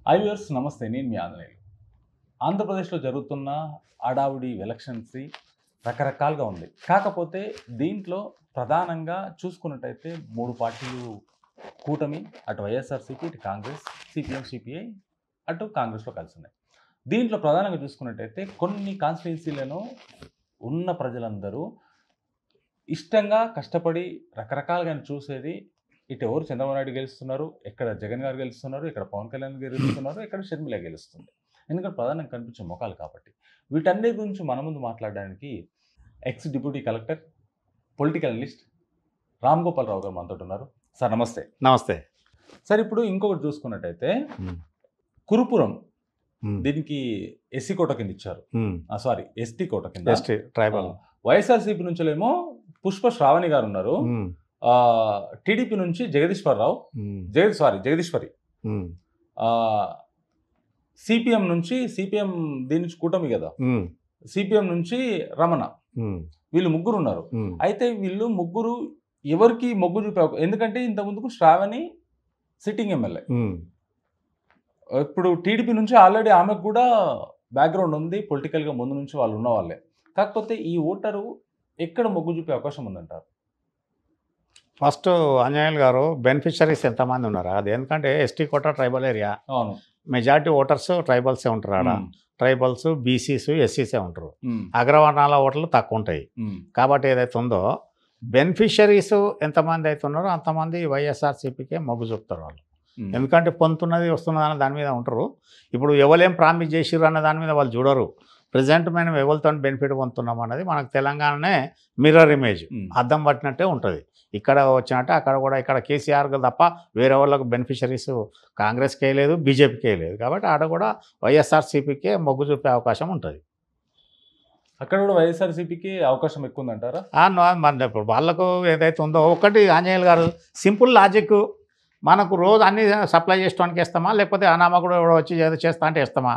Viewers నమస్తే, నేను మీ ఆంజనేయులు. ఆంధ్రప్రదేశ్లో జరుగుతున్న హడావుడి ఎలక్షన్స్ రకరకాలుగా ఉంది. కాకపోతే దీంట్లో ప్రధానంగా చూసుకున్నట్టయితే 3 పార్టీలు కూటమి, అటు వైఎస్ఆర్సీపీ, ఇటు కాంగ్రెస్, సిపిఎం, సిపిఐ, అటు కాంగ్రెస్లో కలిసి ఉన్నాయి. దీంట్లో ప్రధానంగా చూసుకున్నట్టయితే కొన్ని కాన్స్టిట్యున్సీలను ఉన్న ప్రజలందరూ ఇష్టంగా కష్టపడి రకరకాలుగా చూసేది ఇటు ఎవరు చంద్రబాబు నాయుడు గెలుస్తున్నారు, ఎక్కడ జగన్ గారు గెలుస్తున్నారు, ఇక్కడ పవన్ కళ్యాణ్ గారు గెలుస్తున్నారు, ఇక్కడ షర్మిల గెలుస్తుంది. ఎందుకంటే ప్రధానంగా కనిపించే ముఖాలు కాబట్టి. వీటన్నిటి గురించి మన ముందు మాట్లాడడానికి ex deputy collector, political analyst Ram Gopal Rao garu మనతో ఉన్నారు. సార్ నమస్తే. నమస్తే సార్, ఇప్పుడు ఇంకొకటి చూసుకున్నట్టయితే కురుపురం దీనికి ఎస్సీ కోట కింద ఇచ్చారు, సారీ ఎస్టీ కోట కింద, ట్రైబల్. వైఎస్ఆర్సీపీ నుంచి ఏమో పుష్ప శ్రావణి గారు ఉన్నారు, టీడీపీ నుంచి జగదీశ్వరి, సిపిఎం నుంచి దీని నుంచి కూటమి కదా, సిపిఎం నుంచి రమణ, వీళ్ళు ముగ్గురు ఉన్నారు. అయితే వీళ్ళు ముగ్గురు ఎవరికి మొగ్గు చూపే, ఎందుకంటే ఇంత ముందుకు శ్రావణి సిట్టింగ్ ఎమ్మెల్యే, ఇప్పుడు టీడీపీ నుంచి ఆల్రెడీ ఆమెకు కూడా బ్యాక్గ్రౌండ్ ఉంది, పొలిటికల్గా ముందు నుంచి వాళ్ళు ఉన్న వాళ్ళే. కాకపోతే ఈ ఓటరు ఎక్కడ మొగ్గు చూపే అవకాశం ఉందంటారు? ఫస్ట్ ఆంజనేయులు గారు, బెనిఫిషరీస్ ఎంతమంది ఉన్నారు? అది ఎందుకంటే ఎస్టీ కోట ట్రైబల్ ఏరియా, అవును, మెజారిటీ ఓటర్స్ ట్రైబల్సే ఉంటారు. ఆడ ట్రైబల్స్, బీసీస్, ఎస్సీసే ఉంటారు. అగ్రవర్ణాల ఓటర్లు తక్కువ ఉంటాయి. కాబట్టి ఏదైతే ఉందో బెనిఫిషరీస్ ఎంతమంది అయితే ఉన్నారో అంతమంది వైఎస్ఆర్సీపీకే మొగ్గు చూపుతారు వాళ్ళు. ఎందుకంటే పొందుతున్నది వస్తున్నది అన్న దాని మీద ఉంటారు. ఇప్పుడు ఎవరేం ప్రామిస్ చేసిర్రు అన్న దాని మీద వాళ్ళు చూడరు. ప్రజెంట్ మనం ఎవరితో బెనిఫిట్ పొందుతున్నాం అన్నది మనకు తెలంగాణనే మిర్రర్ ఇమేజ్, అద్దం పట్టినట్టే ఉంటుంది. ఇక్కడ వచ్చినట్టే అక్కడ కూడా, ఇక్కడ కేసీఆర్ తప్ప వేరే వాళ్ళకు బెనిఫిషరీస్ కాంగ్రెస్కి వేయలేదు, బీజేపీకి వేయలేదు. కాబట్టి ఆడ కూడా వైఎస్ఆర్సీపీకే మొగ్గు చూపే అవకాశం ఉంటుంది. అక్కడ కూడా వైఎస్ఆర్సీపీకి అవకాశం ఎక్కువ ఉందంటారా? మరి ఇప్పుడు వాళ్ళకు ఏదైతే ఉందో, ఒకటి ఆంజనేయులు గారు సింపుల్ లాజిక్, మనకు రోజు అన్ని సప్లై చేసుకోవడానికి ఇస్తామా, లేకపోతే అనామకుడు ఎవడో వచ్చి ఏదో చేస్తా అంటే ఇస్తామా?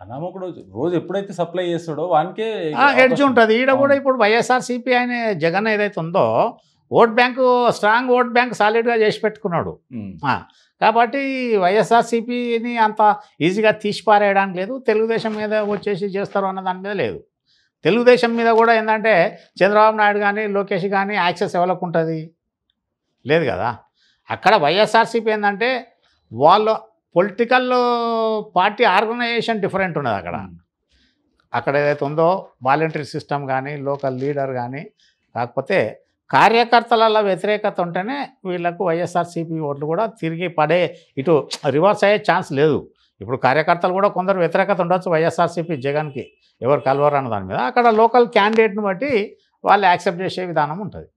అనామకుడు రోజు ఎప్పుడైతే సప్లై చేస్తాడో వానికే ఎడ్జ్ ఉంటుంది. ఈడ కూడా ఇప్పుడు వైఎస్ఆర్సీపీ అనే జగన్ ఏదైతే ఉందో vote bank, strong vote bank సాలిడ్గా చేసి పెట్టుకున్నాడు. కాబట్టి వైఎస్ఆర్సీపీని అంత ఈజీగా తీసిపారేయడానికి లేదు. తెలుగుదేశం మీద వచ్చేసి చేస్తారు అన్న దాని మీద లేదు. తెలుగుదేశం మీద కూడా ఏంటంటే చంద్రబాబు నాయుడు కానీ లోకేష్ కానీ యాక్సెస్ ఎవరికి ఉంటుంది? లేదు కదా. అక్కడ వైఎస్ఆర్సీపీ ఏంటంటే వాళ్ళు పొలిటికల్ పార్టీ ఆర్గనైజేషన్ డిఫరెంట్ ఉన్నది. అక్కడ ఏదైతే ఉందో వాలంటరీ సిస్టమ్ కానీ, లోకల్ లీడర్ కానీ, కాకపోతే కార్యకర్తల వ్యతిరేకత ఉంటేనే వీళ్ళకు వైఎస్ఆర్సీపీ ఓట్లు కూడా తిరిగి పడే, ఇటు రివర్స్ అయ్యే ఛాన్స్ లేదు. ఇప్పుడు కార్యకర్తలు కూడా కొందరు వ్యతిరేకత ఉండొచ్చు వైఎస్ఆర్సీపీ జగన్కి, ఎవరు కలవరు అన్న దాని మీద. అక్కడ లోకల్ క్యాండిడేట్ని బట్టి వాళ్ళు యాక్సెప్ట్ చేసే విధానం ఉంటుంది.